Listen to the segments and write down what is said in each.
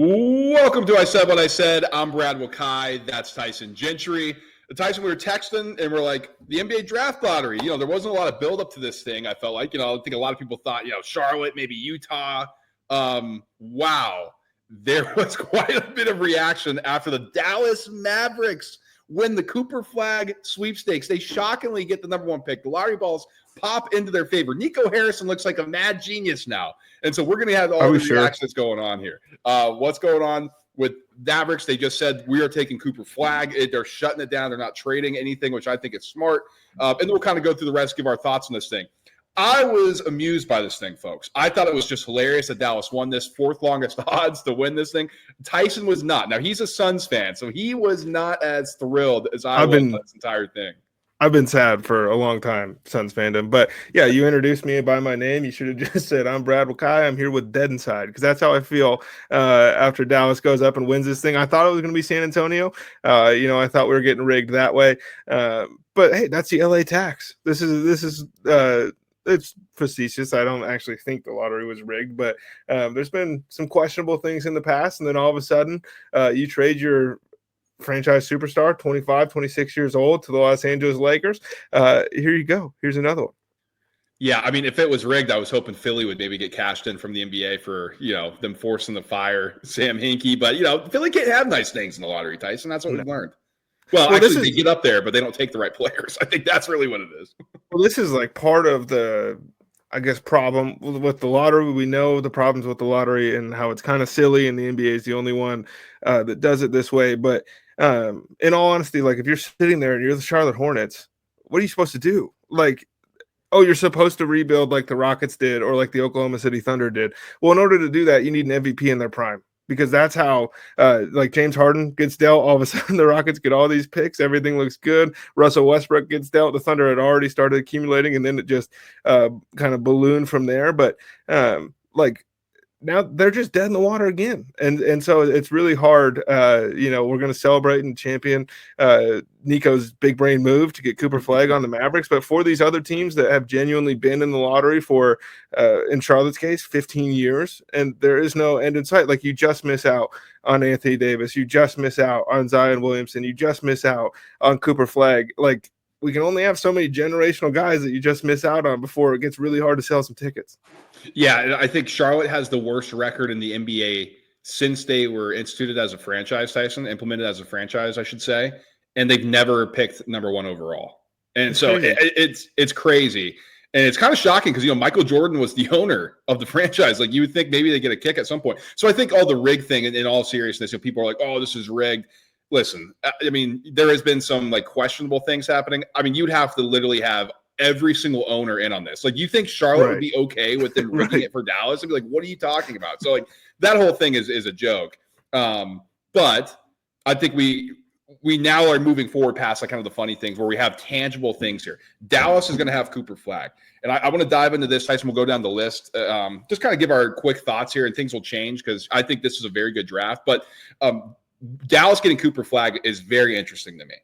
Welcome to I Said What I Said. I'm 𝐼𝐸𝐿𝐾𝐿. That's Tyson Gentry. Tyson, we were texting and we're like, the NBA draft lottery. There wasn't a lot of buildup to this thing. I felt like, I think a lot of people thought, Charlotte, maybe Utah. Wow. There was quite a bit of reaction after the Dallas Mavericks win the Cooper Flagg sweepstakes. They shockingly get the number one pick. The lottery balls pop into their favor. Nico Harrison looks like a mad genius now. And so we're going to have all the reactions going on here. What's going on with Mavericks? They just said, we are taking Cooper Flagg. They're shutting it down. They're not trading anything, which I think is smart. And then we'll kind of go through the rest, give our thoughts on this thing. I was amused by this thing, folks. I thought it was just hilarious that Dallas won this, fourth longest odds to win this thing. Tyson was not. Now, he's a Suns fan, so he was not as thrilled as I was on this entire thing. I've been sad for a long time, Suns fandom. But, yeah, you introduced me by my name. You should have just said, I'm 𝐸𝐿𝐾𝐿. I'm here with Dead Inside, because that's how I feel after Dallas goes up and wins this thing. I thought it was going to be San Antonio. I thought we were getting rigged that way. But, hey, that's the LA tax. This is it's facetious. I don't actually think the lottery was rigged, but there's been some questionable things in the past, and then all of a sudden you trade your franchise superstar, 25, 26 years old, to the Los Angeles Lakers. Here you go. Here's another one. Yeah, I mean, if it was rigged, I was hoping Philly would maybe get cashed in from the NBA for, them forcing the fire Sam Hinkie. But, Philly can't have nice things in the lottery, Tyson. That's what we've learned. Well, actually, they get up there, but they don't take the right players. I think that's really what it is. Well, this is like part of the, I guess, problem with the lottery. We know the problems with the lottery and how it's kind of silly, and the NBA is the only one that does it this way. But in all honesty, like if you're sitting there and you're the Charlotte Hornets, what are you supposed to do? Like, oh, you're supposed to rebuild like the Rockets did or like the Oklahoma City Thunder did. Well, in order to do that, you need an MVP in their prime. Because that's how, like James Harden gets dealt. All of a sudden, the Rockets get all these picks. Everything looks good. Russell Westbrook gets dealt. The Thunder had already started accumulating, and then it just kind of ballooned from there. But now they're just dead in the water again, and so it's really hard. We're going to celebrate and champion Nico's big brain move to get Cooper Flagg on the Mavericks, but for these other teams that have genuinely been in the lottery for, in Charlotte's case, 15 years, and there is no end in sight. Like, you just miss out on Anthony Davis, you just miss out on Zion Williamson, you just miss out on Cooper Flagg. Like, we can only have so many generational guys that you just miss out on before it gets really hard to sell some tickets. Yeah, I think Charlotte has the worst record in the NBA since they were instituted as a franchise, Tyson, implemented as a franchise, I should say, and they've never picked number one overall. And so it's crazy. And it's kind of shocking because, Michael Jordan was the owner of the franchise. Like, you would think maybe they get a kick at some point. So I think all the rig thing, in all seriousness, people are like, oh, this is rigged. Listen, I mean, there has been some questionable things happening. I mean, you'd have to literally have every single owner in on this. Like, you think Charlotte would be okay with them rigging it for Dallas? I'd be like, what are you talking about? So that whole thing is a joke. But I think we now are moving forward past kind of the funny things where we have tangible things here. Dallas is going to have Cooper Flagg. And I want to dive into this, Tyson. We'll go down the list. Just kind of give our quick thoughts here, and things will change because I think this is a very good draft. But Dallas getting Cooper Flagg is very interesting to me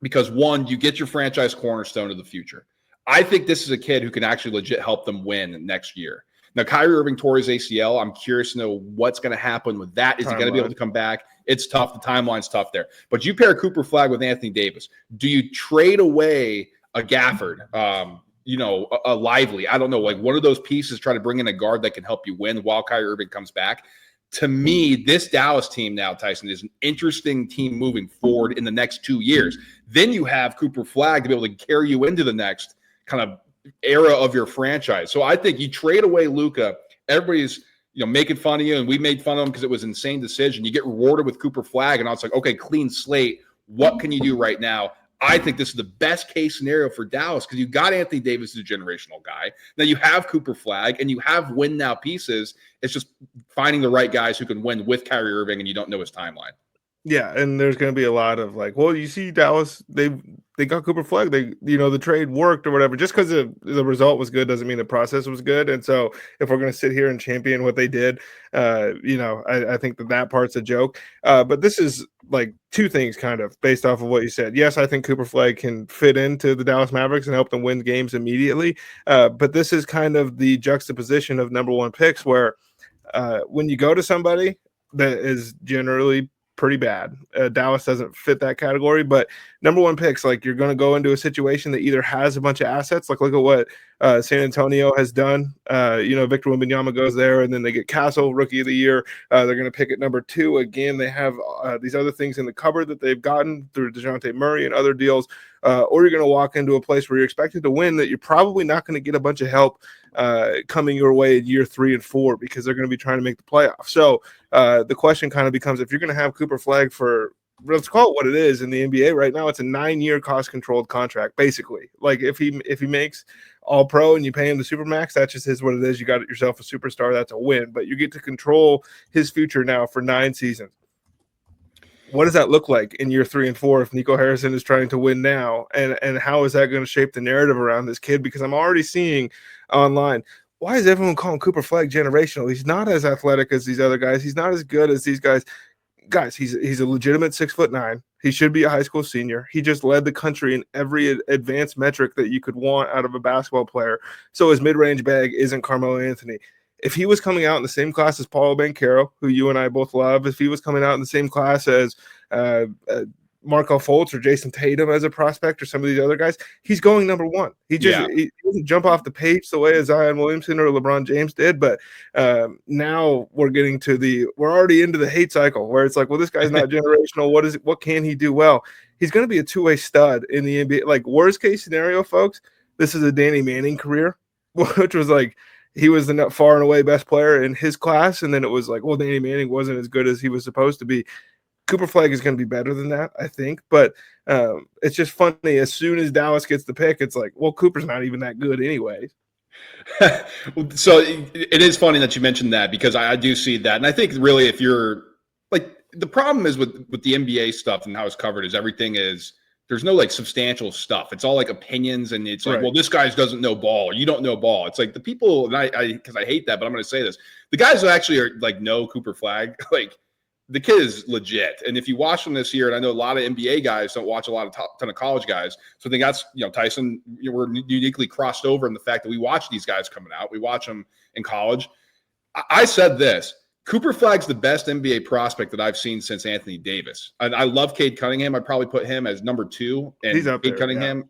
because, one, you get your franchise cornerstone of the future. I think this is a kid who can actually legit help them win next year. Now, Kyrie Irving tore his ACL. I'm curious to know what's going to happen with that. Is he going to be able to come back? It's tough. The timeline's tough there. But you pair Cooper Flagg with Anthony Davis. Do you trade away a Gafford, a Lively? I don't know, like one of those pieces, try to bring in a guard that can help you win while Kyrie Irving comes back. To me, this Dallas team now, Tyson, is an interesting team moving forward in the next 2 years. Then you have Cooper Flagg to be able to carry you into the next kind of era of your franchise. So I think you trade away Luka. Everybody's making fun of you, and we made fun of him because it was an insane decision. You get rewarded with Cooper Flagg, and I was like, okay, clean slate. What can you do right now? I think this is the best case scenario for Dallas because you got Anthony Davis as a generational guy. Now you have Cooper Flagg, and you have win now pieces. It's just finding the right guys who can win with Kyrie Irving, and you don't know his timeline. Yeah, and there's going to be a lot of you see Dallas, they got Cooper Flagg. The trade worked or whatever. Just because the result was good doesn't mean the process was good. And so if we're going to sit here and champion what they did, I think that part's a joke. But this is two things kind of based off of what you said. Yes, I think Cooper Flagg can fit into the Dallas Mavericks and help them win games immediately. But this is kind of the juxtaposition of number one picks where when you go to somebody that is generally pretty bad. Dallas doesn't fit that category, but number one picks, like you're going to go into a situation that either has a bunch of assets, like look at what San Antonio has done. Victor Wembanyama goes there, and then they get Castle, rookie of the year. They're going to pick at number 2. Again, they have these other things in the cupboard that they've gotten through DeJounte Murray and other deals. Or you're going to walk into a place where you're expected to win that you're probably not going to get a bunch of help coming your way in year 3 and 4 because they're going to be trying to make the playoffs. So the question kind of becomes, if you're going to have Cooper Flagg for, let's call it what it is in the NBA right now, it's a 9-year cost-controlled contract, basically. Like if he makes All-Pro and you pay him the Supermax, that just is what it is. You got yourself a superstar. That's a win. But you get to control his future now for 9 seasons. What does that look like in year 3 and 4 if Nico Harrison is trying to win now? And how is that going to shape the narrative around this kid? Because I'm already seeing online, why is everyone calling Cooper Flagg generational? He's not as athletic as these other guys. He's not as good as these guys. Guys, he's a legitimate 6'9". He should be a high school senior. He just led the country in every advanced metric that you could want out of a basketball player. So his mid-range bag isn't Carmelo Anthony. If he was coming out in the same class as Paolo Banchero, who you and I both love, if he was coming out in the same class as Markelle Fultz or Jason Tatum as a prospect or some of these other guys, he's going number 1. He doesn't jump off the page the way as Zion Williamson or LeBron James did. But now we're already into the hate cycle where it's like, well, this guy's not generational. What can he do well? He's going to be a 2-way stud in the NBA. Like worst case scenario, folks, this is a Danny Manning career, which was like, he was the far and away best player in his class. And then it was like, well, Danny Manning wasn't as good as he was supposed to be. Cooper Flagg is going to be better than that, I think. But it's just funny. As soon as Dallas gets the pick, it's like, well, Cooper's not even that good anyways. So it is funny that you mentioned that because I do see that. And I think really if you're like the problem is with the NBA stuff and how it's covered is everything is there's no like substantial stuff. It's all like opinions and it's like, right. Well, this guy doesn't know ball or you don't know ball. It's like the people, and because I hate that, but I'm going to say this. The guys who actually are like know Cooper Flagg, like the kid is legit. And if you watch him this year, and I know a lot of NBA guys don't watch a lot of ton of college guys. So I think that's, Tyson, we're uniquely crossed over in the fact that we watch these guys coming out. We watch them in college. I said this. Cooper Flagg's the best NBA prospect that I've seen since Anthony Davis. And I love Cade Cunningham. I'd probably put him as number 2. And he's up Cade there, Cunningham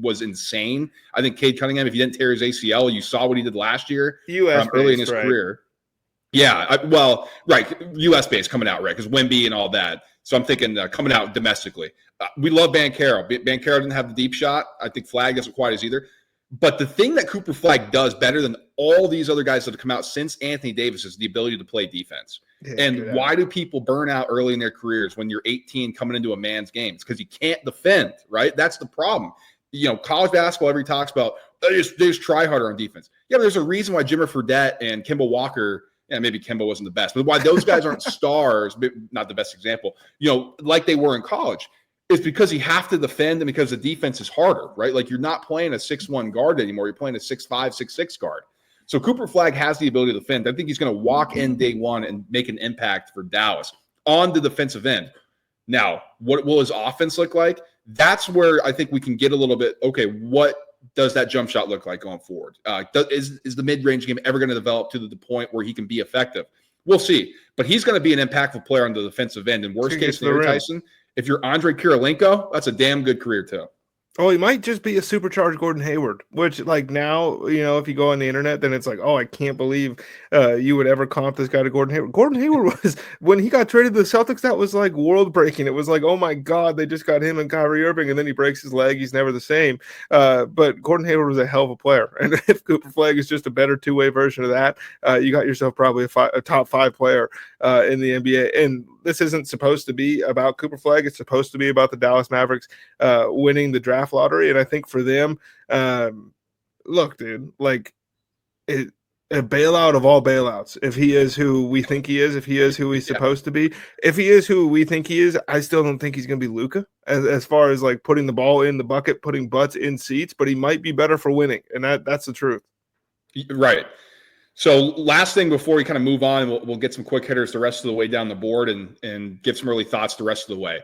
was insane. I think Cade Cunningham, if he didn't tear his ACL, you saw what he did last year early in his career. Yeah, right. U.S. based coming out, right? Because Wemby and all that. So I'm thinking coming out domestically. We love Banchero. Banchero didn't have the deep shot. I think Flagg doesn't quite as either. But the thing that Cooper Flagg does better than all these other guys that have come out since Anthony Davis is the ability to play defense. Yeah, and why do people burn out early in their careers when you're 18 coming into a man's game? It's because you can't defend, right? That's the problem. College basketball, everybody talks about, they just try harder on defense. Yeah, but there's a reason why Jimmer Fredette and Kemba Walker, maybe Kemba wasn't the best, but why those guys aren't stars, not the best example, like they were in college. Is because you have to defend and because the defense is harder, right? Like you're not playing a 6'1" guard anymore. You're playing a 6'5", 6'6" guard. So Cooper Flagg has the ability to defend. I think he's going to walk in day one and make an impact for Dallas on the defensive end. Now, what will his offense look like? That's where I think we can get a little bit, okay, what does that jump shot look like going forward? Is the mid-range game ever going to develop to the point where he can be effective? We'll see. But he's going to be an impactful player on the defensive end. And worst case scenario, Tyson, if you're 𝐟𝐨𝐫𝐿𝐵𝐿𝐵, that's a damn good career too. Oh, he might just be a supercharged Gordon Hayward, which like now, if you go on the internet, then it's like, oh, I can't believe you would ever comp this guy to Gordon Hayward. Gordon Hayward was, when he got traded to the Celtics, that was like world breaking. It was like, oh my God, they just got him and Kyrie Irving, and then he breaks his leg. He's never the same. But Gordon Hayward was a hell of a player. And if Cooper Flagg is just a better two-way version of that, you got yourself probably a top 5 player in the NBA. And this isn't supposed to be about Cooper Flagg. It's supposed to be about the Dallas Mavericks winning the draft lottery. And I think for them, look, dude, like a bailout of all bailouts. If he is who we think he is, if he is who he's supposed to be, if he is who we think he is, I still don't think he's going to be Luka as far as like putting the ball in the bucket, putting butts in seats, but he might be better for winning. And that's the truth. Right. So last thing before we kind of move on, we'll get some quick hitters the rest of the way down the board and give some early thoughts the rest of the way.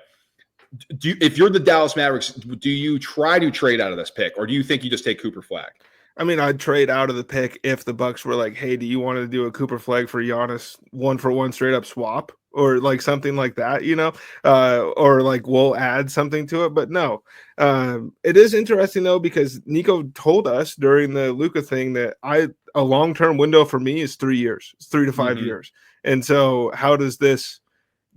If you're the Dallas Mavericks, do you try to trade out of this pick, or do you think you just take Cooper Flagg? I mean, I'd trade out of the pick if the Bucks were like, "Hey, do you want to do a Cooper Flagg for Giannis 1-for-1 straight up swap or like something like that?" Or like we'll add something to it. But no, it is interesting though because Nico told us during the Luka thing that a long-term window for me is 3 years, it's 3 to 5 years, and so how does this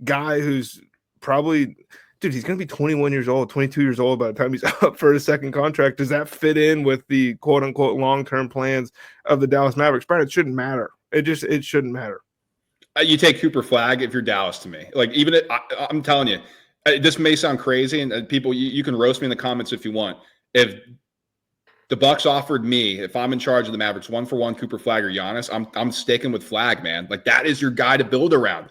guy who's probably dude, he's going to be 21 years old, 22 years old by the time he's up for his second contract. Does that fit in with the quote unquote long-term plans of the Dallas Mavericks? Brad, it shouldn't matter. It shouldn't matter. You take Cooper Flagg if you're Dallas to me. Like even I'm telling you, this may sound crazy, and people, you can roast me in the comments if you want. If the Bucks offered me, if I'm in charge of the Mavericks, 1-for-1 Cooper Flagg or Giannis, I'm sticking with Flagg, man. Like that is your guy to build around.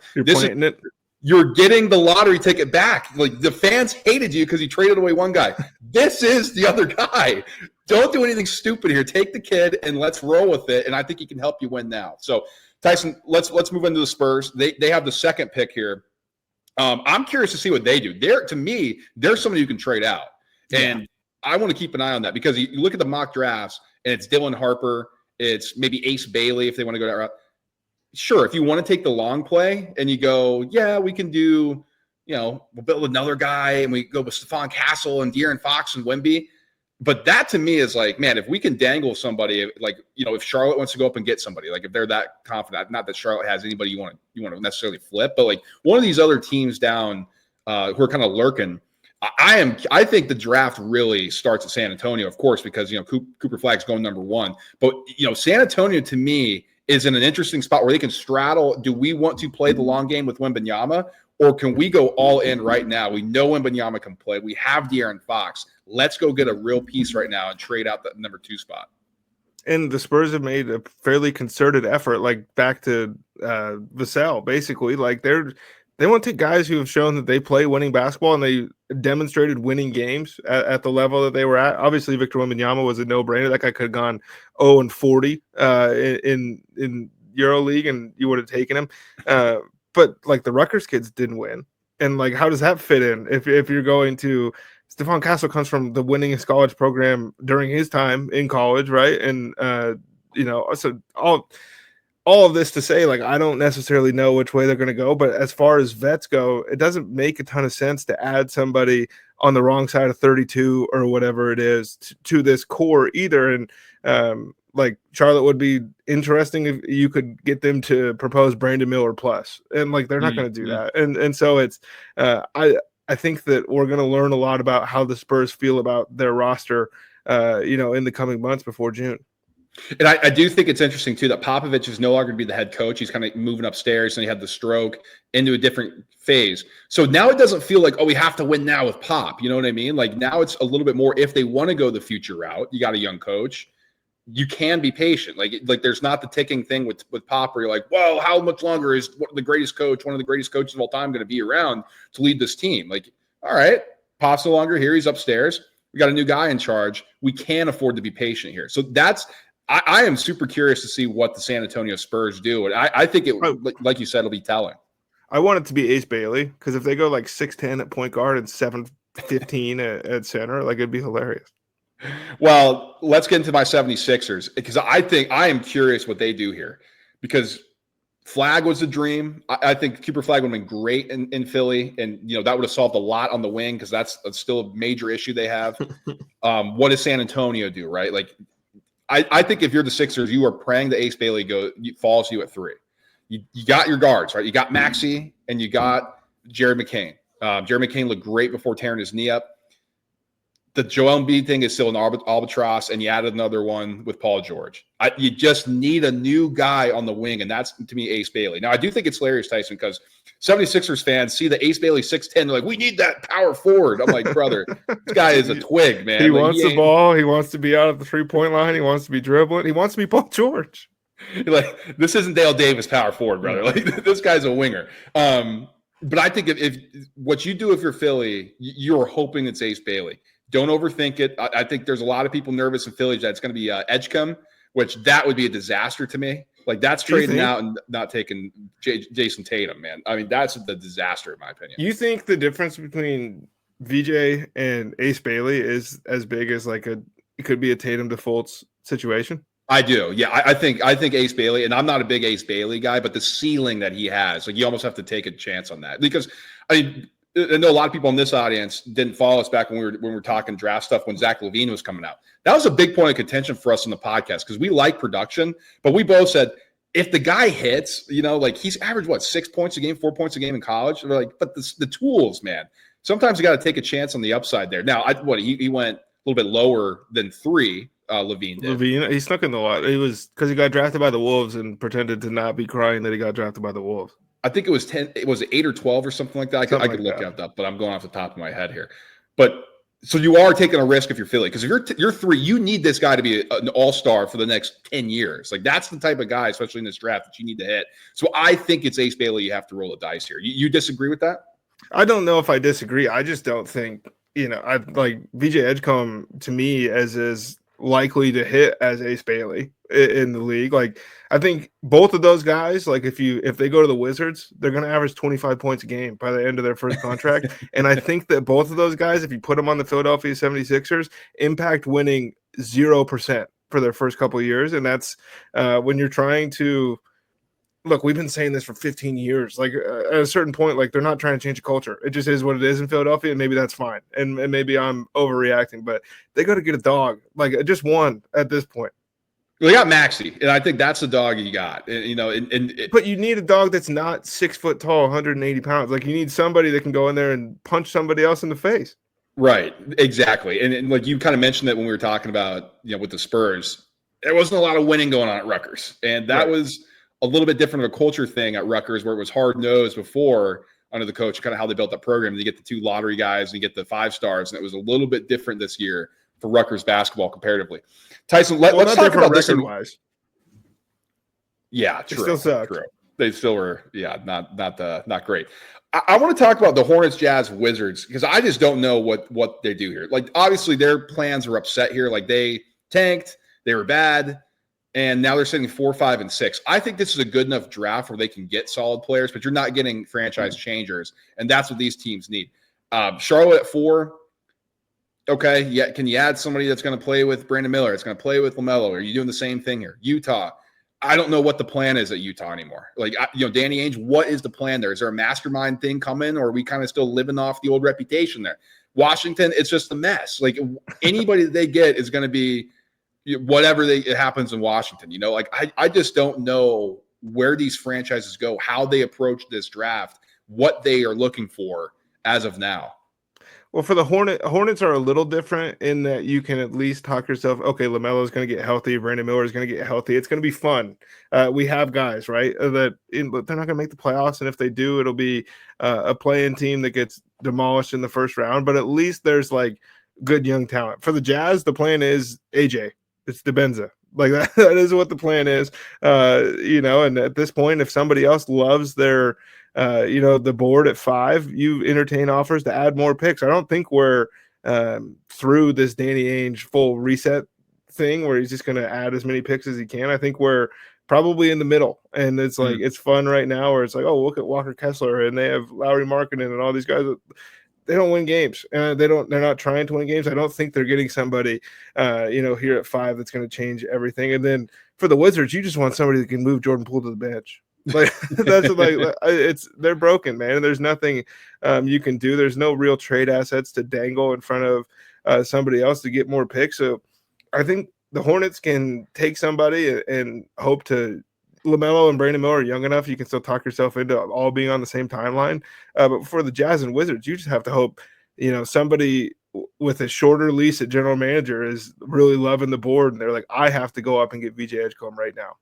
You're getting the lottery ticket back. Like the fans hated you because you traded away one guy. This is the other guy. Don't do anything stupid here. Take the kid and let's roll with it. And I think he can help you win now. So Tyson, let's move into the Spurs. They have the second pick here. I'm curious to see what they do. To me, they're somebody you can trade out. And I want to keep an eye on that because you look at the mock drafts and it's Dylan Harper. It's maybe Ace Bailey if they want to go that route. Sure, if you want to take the long play and you go, yeah, we can do, we'll build another guy and we go with Stephon Castle and De'Aaron Fox and Wemby. But that to me is like, man, if we can dangle somebody, like, if Charlotte wants to go up and get somebody, like if they're that confident, not that Charlotte has anybody you want to necessarily flip, but like one of these other teams down who are kind of lurking. I think the draft really starts at San Antonio, of course, because Cooper Flagg's going number 1. But San Antonio to me is in an interesting spot where they can straddle. Do we want to play the long game with Wembanyama, or can we go all in right now? We know Wembanyama can play. We have De'Aaron Fox. Let's go get a real piece right now and trade out the number 2 spot. And the Spurs have made a fairly concerted effort, like back to Vassell, basically. Like they want to take guys who have shown that they play winning basketball and they demonstrated winning games at the level that they were at. Obviously, Victor Wembanyama was a no-brainer. That guy could have gone 0-40 in EuroLeague, and you would have taken him. But like the Rutgers kids didn't win, and like how does that fit in? If you're going to Stephon Castle comes from the winningest college program during his time in college, right? And so all of this to say, like, I don't necessarily know which way they're going to go, but as far as vets go, it doesn't make a ton of sense to add somebody on the wrong side of 32 or whatever it is to this core either. And like Charlotte would be interesting if you could get them to propose Brandon Miller plus, and like they're not going to do that. And so it's I think that we're going to learn a lot about how the Spurs feel about their roster, in the coming months before June. And I do think it's interesting, too, that Popovich is no longer going to be the head coach. He's kind of moving upstairs, and he had the stroke into a different phase. So now it doesn't feel like, we have to win now with Pop. You know what I mean? Like now it's a little bit more if they want to go the future route. You got a young coach. You can be patient. Like there's not the ticking thing with Pop where you're like, well, how much longer is one of the greatest coaches of all time going to be around to lead this team? Like, all right, Pop's no longer here. He's upstairs. We got a new guy in charge. We can afford to be patient here. So I am super curious to see what the San Antonio Spurs do. And I think like you said, it'll be telling. I want it to be Ace Bailey because if they go like 6'10" at point guard and 7'15" at center, like it'd be hilarious. Well, let's get into my 76ers because I am curious what they do here because Flagg was a dream. I think Cooper Flagg would have been great in Philly, and that would have solved a lot on the wing because that's still a major issue they have. What does San Antonio do, right? Like, I think if you're the Sixers, you are praying that Ace Bailey falls to you at 3. You got your guards, right? You got Maxey and you got Jared McCain. Jared McCain looked great before tearing his knee up. The Joel Embiid thing is still an albatross, and you added another one with Paul George. You just need a new guy on the wing, and that's, to me, Ace Bailey. Now, I do think it's hilarious, Tyson, because 76ers fans see the Ace Bailey 6'10", they're like, we need that power forward. I'm like, brother, this guy is a twig, man. He wants the ball. He wants to be out at the three-point line. He wants to be dribbling. He wants to be Paul George. Like, this isn't Dale Davis power forward, brother. Like, this guy's a winger. But I think if what you do if you're Philly, you're hoping it's Ace Bailey. Don't overthink it. I think there's a lot of people nervous in Philly that it's going to be 𝐬𝐿𝐵𝐿, which that would be a disaster to me. Like that's trading out and not taking Jason Tatum, man. I mean, that's the disaster in my opinion. You think the difference between VJ and Ace Bailey is as big as it could be a Tatum to Fultz situation? I do. Yeah, I think Ace Bailey, and I'm not a big Ace Bailey guy, but the ceiling that he has, like you almost have to take a chance on that because I know a lot of people in this audience didn't follow us back when we were talking draft stuff when Zach LaVine was coming out. That was a big point of contention for us on the podcast because we like production, but we both said if the guy hits, like he's averaged 6 points a game, 4 points a game in college. We're like, but the tools, man. Sometimes you got to take a chance on the upside there. Now, he went a little bit lower than 3. LaVine did. He snuck in the lot. It was because he got drafted by the Wolves and pretended to not be crying that he got drafted by the Wolves. I think it was 10. It was 8 or 12 or something like that. I could look it up, but I'm going off the top of my head here. But so you are taking a risk if you're Philly because if you're 3, you need this guy to be an all-star for the next 10 years. Like that's the type of guy, especially in this draft, that you need to hit. So I think it's Ace Bailey. You have to roll the dice here. You disagree with that? I don't know if I disagree. I just don't think I like 𝐦𝐵𝐽 to me as likely to hit as Ace Bailey in the league. Like I think both of those guys, like if they go to the Wizards, they're going to average 25 points a game by the end of their first contract. And I think that both of those guys, if you put them on the Philadelphia 76ers, impact winning 0% for their first couple of years. And that's when you're trying to look, we've been saying this for 15 years. Like at a certain point, like they're not trying to change the culture. It just is what it is in Philadelphia, and maybe that's fine. And maybe I'm overreacting, but they got to get a dog, like just one at this point. Well, they got Maxey, and I think that's the dog you got. But you need a dog that's not 6 foot tall, 180 pounds. Like you need somebody that can go in there and punch somebody else in the face. Right, exactly. And like you kind of mentioned that when we were talking about with the Spurs, there wasn't a lot of winning going on at Rutgers, and that was a little bit different of a culture thing at Rutgers where it was hard-nosed before under the coach, kind of how they built that program. And you get the 2 lottery guys and you get the 5 stars, and it was a little bit different this year for Rutgers basketball comparatively. Tyson, let's talk about this. Yeah, true. They still suck. True. They still were, not great. I want to talk about the Hornets, Jazz, Wizards because I just don't know what they do here. Like, obviously, their plans are upset here. Like, they tanked, they were bad. And now they're sitting 4, 5, and 6. I think this is a good enough draft where they can get solid players, but you're not getting franchise changers, and that's what these teams need. Charlotte at 4. Okay, yeah. Can you add somebody that's going to play with Brandon Miller? It's going to play with LaMelo. Are you doing the same thing here? Utah. I don't know what the plan is at Utah anymore. Like, Danny Ainge, what is the plan there? Is there a mastermind thing coming, or are we kind of still living off the old reputation there? Washington, it's just a mess. Like, anybody that they get is going to be whatever it happens in Washington, like I just don't know where these franchises go, how they approach this draft, what they are looking for as of now. Well, for the Hornets are a little different in that you can at least talk yourself, okay, LaMelo is going to get healthy, Brandon Miller is going to get healthy. It's going to be fun. We have guys, right, that they're not going to make the playoffs, and if they do, it'll be a play-in team that gets demolished in the first round, but at least there's like good young talent. For the Jazz, the plan is AJ. It's 𝐷𝐵𝐴. Like that is what the plan is, and at this point, if somebody else loves their, the board at 5, you entertain offers to add more picks. I don't think we're through this Danny Ainge full reset thing where he's just going to add as many picks as he can. I think we're probably in the middle, and it's like, it's fun right now where it's like, oh, look at Walker Kessler and they have Lowry Markkanen and all these guys. They don't win games. They're not trying to win games. I don't think they're getting somebody, here at 5 that's going to change everything. And then for the Wizards, you just want somebody that can move Jordan Poole to the bench. Like that's like they're broken, man. And there's nothing you can do. There's no real trade assets to dangle in front of somebody else to get more picks. So I think the Hornets can take somebody and hope to. LaMelo and Brandon Miller are young enough. You can still talk yourself into all being on the same timeline. But for the Jazz and Wizards, you just have to hope, somebody with a shorter lease at general manager is really loving the board. And they're like, I have to go up and get 𝐵𝐽 right now.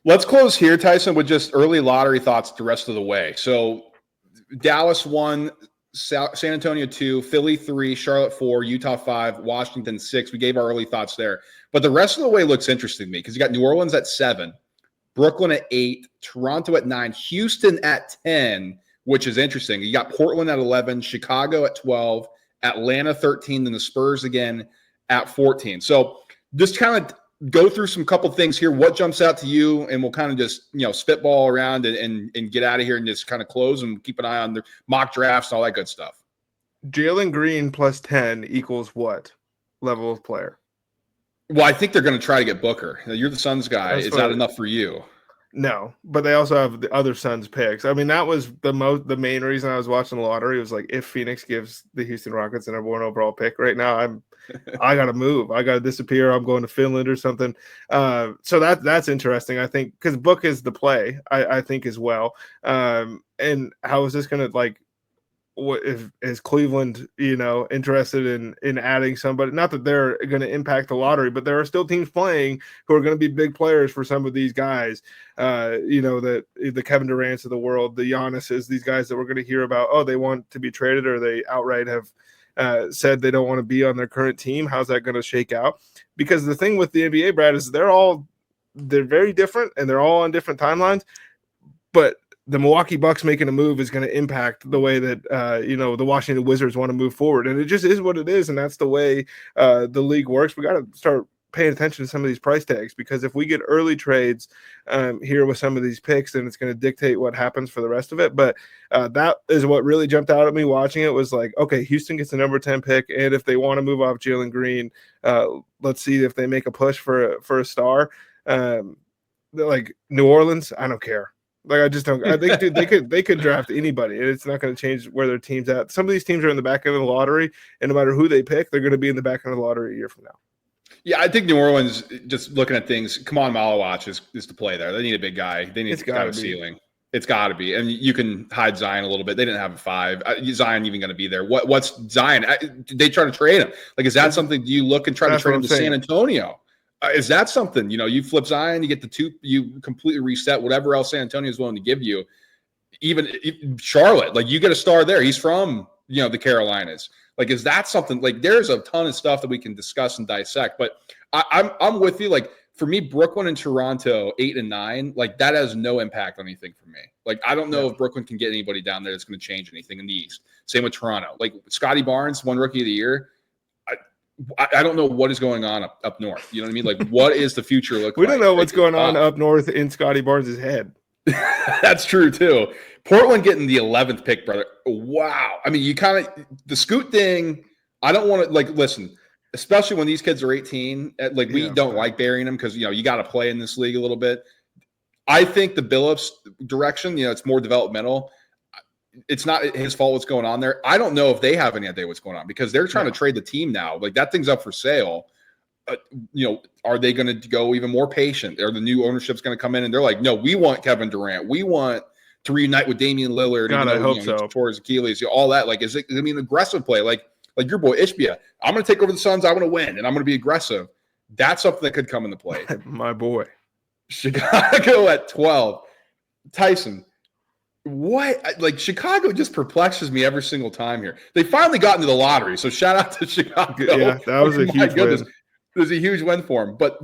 Let's close here, Tyson, with just early lottery thoughts the rest of the way. So Dallas 1, San Antonio 2, Philly 3, Charlotte 4, Utah 5, Washington 6. We gave our early thoughts there. But the rest of the way looks interesting to me because you got New Orleans at 7. Brooklyn at 8, Toronto at 9, Houston at 10, which is interesting. You got Portland at 11, Chicago at 12, Atlanta 13, then the Spurs again at 14. So just kind of go through some couple things here. What jumps out to you? And we'll kind of just, spitball around and get out of here and just kind of close and keep an eye on the mock drafts and all that good stuff. Jalen Green plus 10 equals what level of player? Well, I think they're going to try to get Booker. You're the Suns guy. Is that enough for you? No, but they also have the other Suns picks. I mean, that was the main reason I was watching the lottery was like, if Phoenix gives the Houston Rockets the number 1 overall pick right now, I gotta move. I gotta disappear. I'm going to Finland or something. So that's interesting. I think because Book is the play. I think as well. And how is this gonna like? What is Cleveland, interested in adding somebody? Not that they're going to impact the lottery, but there are still teams playing who are going to be big players for some of these guys. The Kevin Durant's of the world, the Giannis's, these guys that we're going to hear about. Oh, they want to be traded, or they outright have said they don't want to be on their current team. How's that going to shake out? Because the thing with the NBA, Brad, is they're very different and they're all on different timelines, but the Milwaukee Bucks making a move is going to impact the way that the Washington Wizards want to move forward, and it just is what it is, and that's the way the league works. We got to start paying attention to some of these price tags, because if we get early trades here with some of these picks, then it's going to dictate what happens for the rest of it. But that is what really jumped out at me watching it, was like, okay, Houston gets the number 10 pick, and if they want to move off Jalen Green, let's see if they make a push for a star. Like New Orleans, I don't care. Like, I just don't. I think, dude, they could draft anybody, and it's not going to change where their team's at. Some of these teams are in the back end of the lottery, and no matter who they pick, they're going to be in the back end of the lottery a year from now. Yeah, I think New Orleans, just looking at things, come on, Malawach is the play there. They need a big guy. They need to have a ceiling. It's got to be. And you can hide Zion a little bit. They didn't have a 5. Zion even going to be there. What's Zion? Did they try to trade him? Like, is that something? Do you look and try to trade him to San Antonio? Is that something? You flip Zion, you get the 2, you completely reset whatever else San Antonio is willing to give you. Even Charlotte, like, you get a star there. He's from, the Carolinas. Like, is that something? Like, there's a ton of stuff that we can discuss and dissect. But I'm with you. Like, for me, Brooklyn and Toronto, 8 and 9, like, that has no impact on anything for me. Like, I don't know if Brooklyn can get anybody down there that's going to change anything in the East. Same with Toronto. Like, Scotty Barnes won Rookie of the Year. I don't know what is going on up north. You know what I mean? Like, what is the future look like? We don't know what's going on up north in Scotty Barnes' head. That's true, too. Portland getting the 11th pick, brother. Wow. I mean, you kind of – the Scoot thing, I don't want to – like, listen, especially when these kids are 18, like, we don't like burying them because, you got to play in this league a little bit. I think the Billups direction, it's more developmental. It's not his fault what's going on there. I don't know if they have any idea what's going on because they're trying to trade the team now. Like, that thing's up for sale. Are they going to go even more patient? Are the new ownership's going to come in and they're like, no, we want Kevin Durant. We want to reunite with Damian Lillard. God, I hope so. Towards Achilles, all that. Like, is it going to be an aggressive play? Like your boy Ishbia, I'm going to take over the Suns. I want to win, and I'm going to be aggressive. That's something that could come into play. My boy. Chicago at 12. Tyson. What? Like, Chicago just perplexes me every single time here. They finally got into the lottery, so shout out to Chicago. Yeah, that was a huge win. It was a huge win for him. But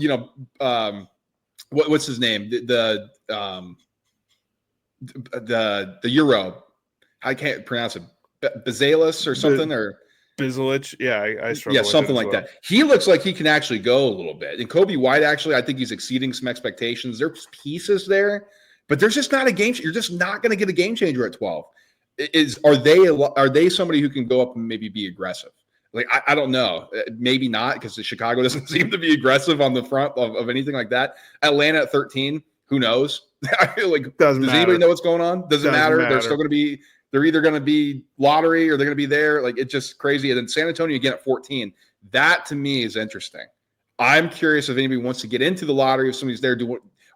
what's his name? The Euro. I can't pronounce it. Bezalis or something or Bizelich. Yeah, I struggle. Yeah, something like that. He looks like he can actually go a little bit. And Kobe White, actually, I think he's exceeding some expectations. There's pieces there. But there's just not a game. You're just not going to get a game changer at 12. Are they somebody who can go up and maybe be aggressive? Like, I don't know. Maybe not, because Chicago doesn't seem to be aggressive on the front of anything like that. Atlanta at 13. Who knows? I feel like does anybody know what's going on? Doesn't matter. They're still going to be. They're either going to be lottery or they're going to be there. Like, it's just crazy. And then San Antonio again at 14. That to me is interesting. I'm curious if anybody wants to get into the lottery. If somebody's there,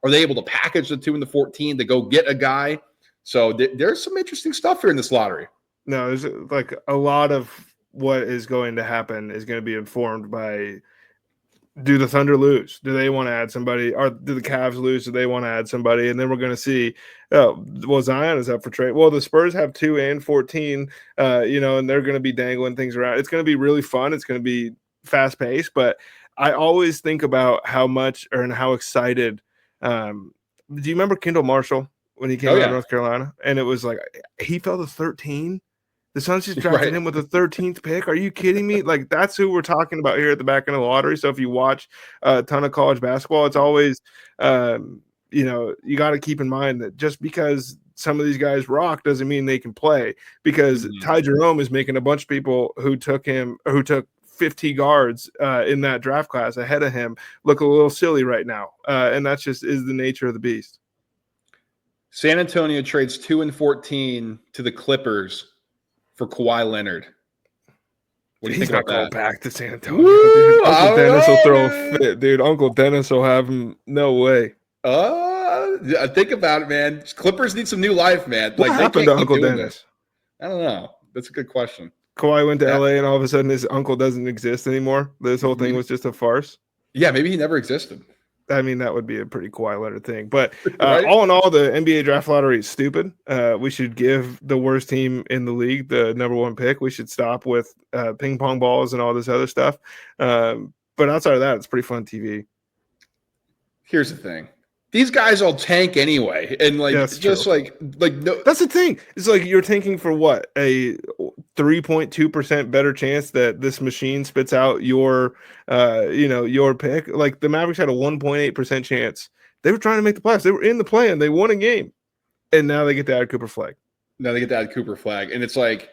are they able to package the 2 and the 14 to go get a guy? So there's some interesting stuff here in this lottery. No, there's like a lot of what is going to happen is going to be informed by, do the Thunder lose? Do they want to add somebody? Or do the Cavs lose? Do they want to add somebody? And then we're going to see, Zion is up for trade. Well, the Spurs have 2 and 14, and they're going to be dangling things around. It's going to be really fun. It's going to be fast paced, but I always think about how much and how excited. Do you remember Kendall Marshall when he came out of North Carolina? And it was like he fell to 13. The Suns just drafted him with the 13th pick. Are you kidding me? Like, that's who we're talking about here at the back end of the lottery. So if you watch a ton of college basketball, it's always, you got to keep in mind that just because some of these guys rock doesn't mean they can play. Because Ty Jerome is making a bunch of people who took 50 guards in that draft class ahead of him look a little silly right now. And that's just is the nature of the beast. San Antonio trades 2 and 14 to the Clippers for Kawhi Leonard. What do you He's think not about going that? back to San Antonio. Dude. Uncle Dennis will throw a fit, dude. Uncle Dennis will have him. No way. Think about it, man. Clippers need some new life, man. What happened to Uncle Dennis? This. I don't know. That's a good question. Kawhi went to LA and all of a sudden his uncle doesn't exist anymore. This whole thing was just a farce. Yeah, maybe he never existed. I mean, that would be a pretty Kawhi Leonard thing. But Right? all in all, the NBA draft lottery is stupid. We should give the worst team in the league the number 1 pick. We should stop with ping pong balls and all this other stuff. But outside of that, it's pretty fun TV. Here's the thing. These guys all tank anyway. And like, That's just true. like no, That's the thing. It's like you're tanking for what? A 3.2% better chance that this machine spits out your your pick. Like the Mavericks had a 1.8% chance. They were trying to make the playoffs. They were in the play and they won a game. And now they get to add Cooper Flagg. now they get to add Cooper Flagg. And it's like,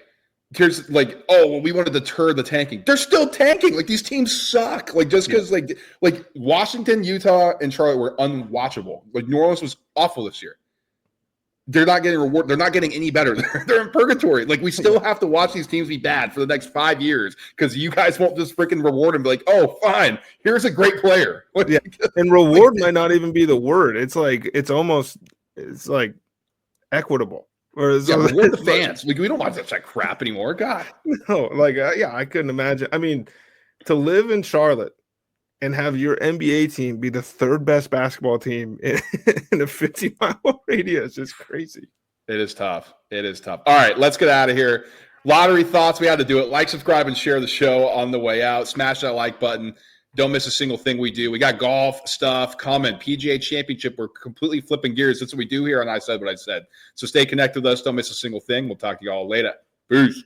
here's like, oh, well, we want to deter the tanking. They're still tanking. Like these teams suck. Like just because like Washington, Utah, and Charlotte were unwatchable. Like New Orleans was awful this year. They're not getting reward. They're not getting any better. They're in purgatory. Like we still have to watch these teams be bad for the next 5 years because you guys won't just freaking reward them. Be like, oh, fine. Here's a great player. Yeah. And reward might not even be the word. It's like it's like equitable. Whereas reward the fans. Like we don't watch that crap anymore. God. No, like I couldn't imagine. I mean, to live in Charlotte and have your NBA team be the 3rd best basketball team in a 50-mile radius is crazy. It is tough. It is tough. All right, let's get out of here. Lottery thoughts. We had to do it. Like, subscribe, and share the show on the way out. Smash that like button. Don't miss a single thing we do. We got golf stuff coming. PGA Championship. We're completely flipping gears. That's what we do here on I Said What I Said. So stay connected with us. Don't miss a single thing. We'll talk to you all later. Peace.